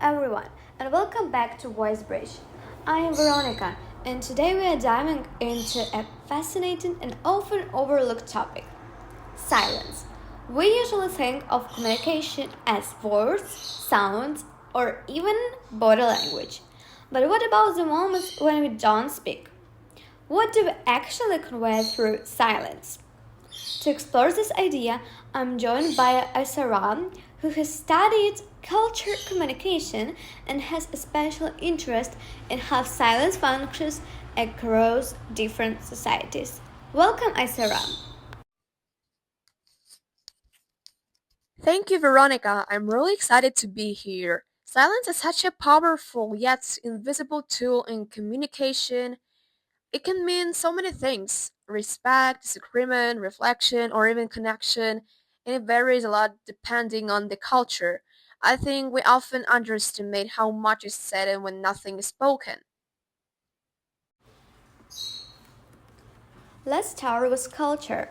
everyone, and welcome back to VoiceBridge. I am Veronica, and today we are diving into a fascinating and often overlooked topic: silence. We usually think of communication as words, sounds, or even body language. But what about the moments when we don't speak? What do we actually convey through silence? To explore this idea, I'm joined by Asaram, who has studied culture communication and has a special interest in how silence functions across different societies. Welcome, Asaram. Thank you, Veronica. I'm really excited to be here. Silence is such a powerful yet invisible tool in communication. It can mean so many things: respect, disagreement, reflection, or even connection, and it varies a lot depending on the culture. I think we often underestimate how much is said and when nothing is spoken. Let's start with culture.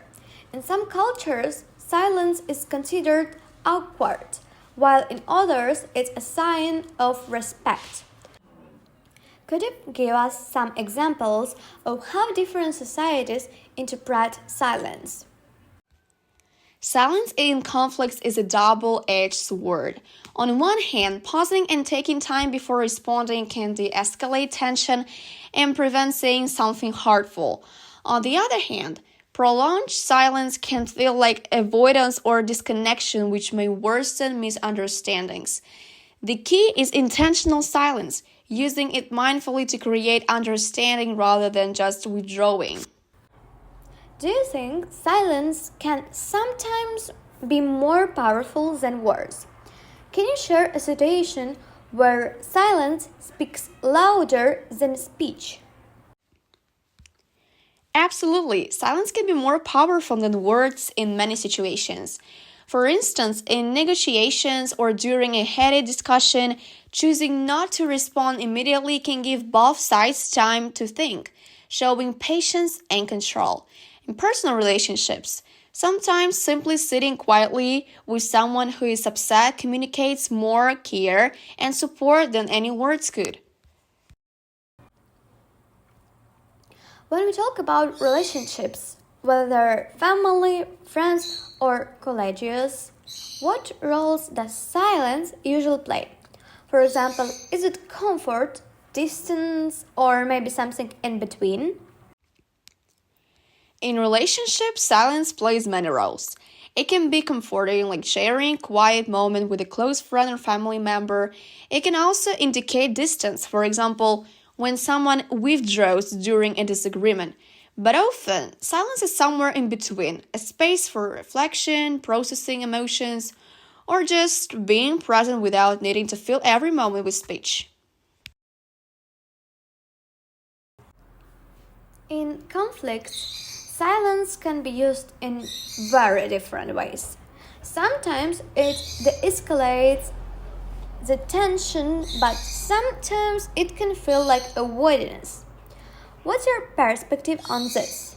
In some cultures, silence is considered awkward, while in others, it's a sign of respect. Could you give us some examples of how different societies interpret silence? Silence in conflicts is a double-edged sword. On one hand, pausing and taking time before responding can de-escalate tension and prevent saying something hurtful. On the other hand, prolonged silence can feel like avoidance or disconnection, which may worsen misunderstandings. The key is intentional silence, using it mindfully to create understanding rather than just withdrawing. Do you think silence can sometimes be more powerful than words? Can you share a situation where silence speaks louder than speech? Absolutely, silence can be more powerful than words in many situations. For instance, in negotiations or during a heated discussion, choosing not to respond immediately can give both sides time to think, showing patience and control. In personal relationships, sometimes simply sitting quietly with someone who is upset communicates more care and support than any words could. When we talk about relationships, whether family, friends, or collegials, what roles does silence usually play? For example, is it comfort, distance, or maybe something in between? In relationships, silence plays many roles. It can be comforting, like sharing a quiet moment with a close friend or family member. It can also indicate distance, for example, when someone withdraws during a disagreement. But often, silence is somewhere in between, a space for reflection, processing emotions, or just being present without needing to fill every moment with speech. In conflicts, silence can be used in very different ways. Sometimes it de-escalates the tension, but sometimes it can feel like avoidance. What's your perspective on this?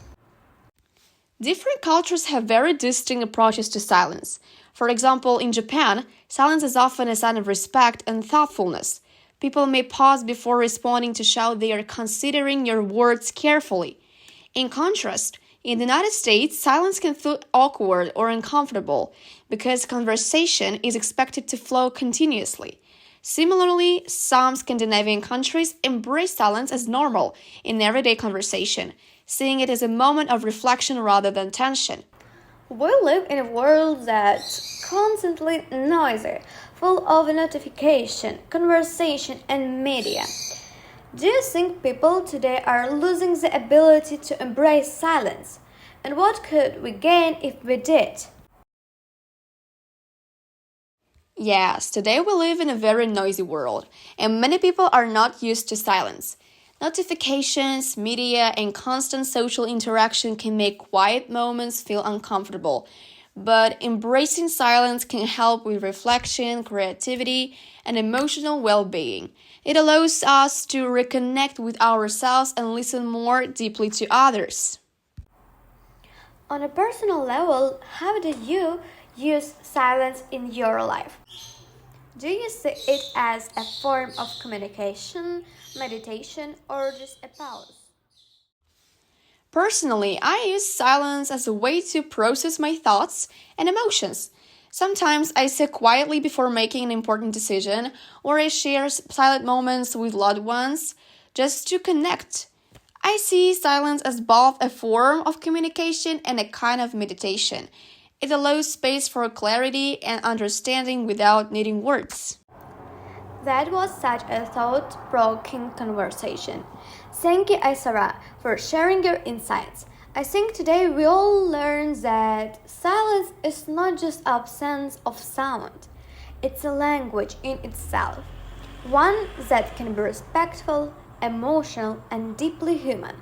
Different cultures have very distinct approaches to silence. For example, in Japan, silence is often a sign of respect and thoughtfulness. People may pause before responding to show they are considering your words carefully. In contrast, in the United States, silence can feel awkward or uncomfortable because conversation is expected to flow continuously. Similarly, some Scandinavian countries embrace silence as normal in everyday conversation, seeing it as a moment of reflection rather than tension. We live in a world that's constantly noisy, full of notification, conversation, and media. Do you think people today are losing the ability to embrace silence? And what could we gain if we did? Yes, today we live in a very noisy world, and many people are not used to silence. Notifications, media, and constant social interaction can make quiet moments feel uncomfortable. But embracing silence can help with reflection, creativity, and emotional well being. It allows us to reconnect with ourselves and listen more deeply to others. On a personal level, how do you use silence in your life? Do you see it as a form of communication, meditation, or just a pause? Personally, I use silence as a way to process my thoughts and emotions. Sometimes I sit quietly before making an important decision, or I share silent moments with loved ones just to connect. I see silence as both a form of communication and a kind of meditation. It allows space for clarity and understanding without needing words. That was such a thought-provoking conversation. Thank you, Aisara, for sharing your insights. I think today we all learned that silence is not just absence of sound. It's a language in itself, one that can be respectful, emotional, and deeply human.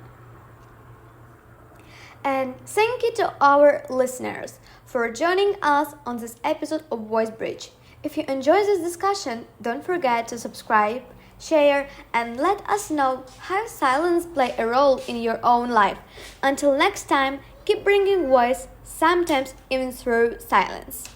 And thank you to our listeners for joining us on this episode of VoiceBridge. If you enjoyed this discussion, don't forget to subscribe, share, and let us know how silence play a role in your own life. Until next time, keep bringing voice, sometimes even through silence.